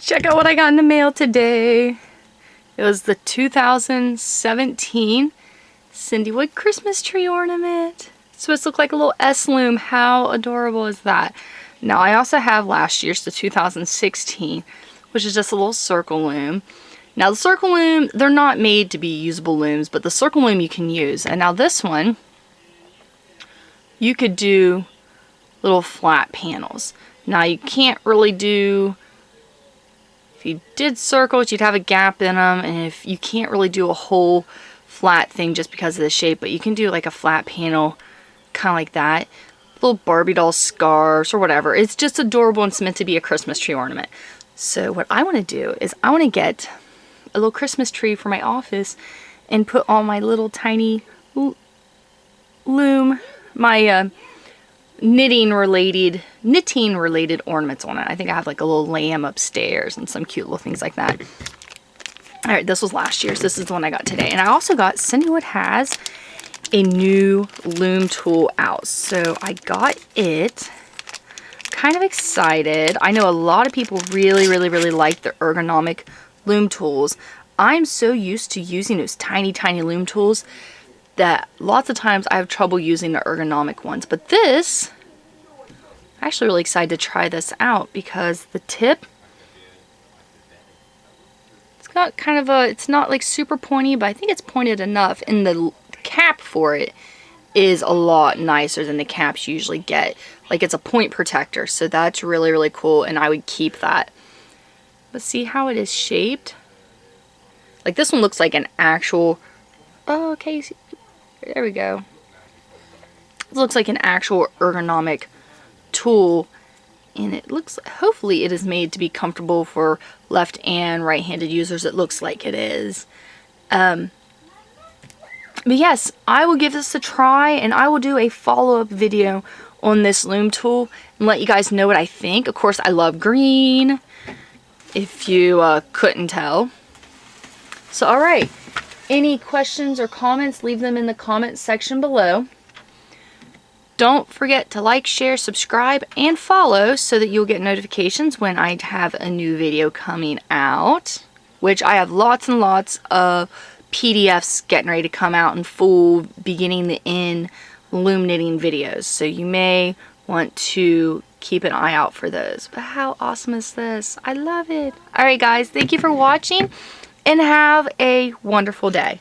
Check out what I got in the mail today. It was the 2017 CinDWood Christmas tree ornament. It's supposed to look like a little SLoom. How adorable is that? Now I also have last year's, the 2016, which is just a little circle loom. Now the circle loom, they're not made to be usable looms, but the circle loom you can use. And now this one, you could do little flat panels. Now you can't really do, if you did circles, you'd have a gap in them, and if you can't really do a whole flat thing just because of the shape, but you can do like a flat panel, kind of like that. Little Barbie doll scarves or whatever. It's just adorable and it's meant to be a Christmas tree ornament. So what I want to do is I want to get a little Christmas tree for my office and put all my little tiny loom, my knitting related ornaments on it. I think I have like a little lamb upstairs and some cute little things like that. Alright, this was last year's. This is the one I got today. And I also got, CinDWood has a new loom tool out. So I got it. Kind of excited. I know a lot of people really like the ergonomic loom tools. I'm so used to using those tiny loom tools that lots of times I have trouble using the ergonomic ones. But this, I'm actually really excited to try this out because the tip, it's got kind of a, it's not like super pointy, but I think it's pointed enough. And the cap for it is a lot nicer than the caps you usually get. Like it's a point protector, so that's really cool, and I would keep that. But see how it is shaped? Like this one looks like an actual, oh, okay, there we go. It looks like an actual ergonomic tool, and it looks, hopefully it is made to be comfortable for left and right-handed users. It looks like it is. But yes, I will give this a try, and I will do a follow-up video on this loom tool and let you guys know what I think. Of course, I love green, if you couldn't tell. So, alright. Any questions or comments, leave them in the comments section below. Don't forget to like, share, subscribe, and follow so that you'll get notifications when I have a new video coming out. Which I have lots and lots of PDFs getting ready to come out in full beginning to end loom knitting videos. So you may want to keep an eye out for those. But how awesome is this? I love it. Alright guys, thank you for watching and have a wonderful day.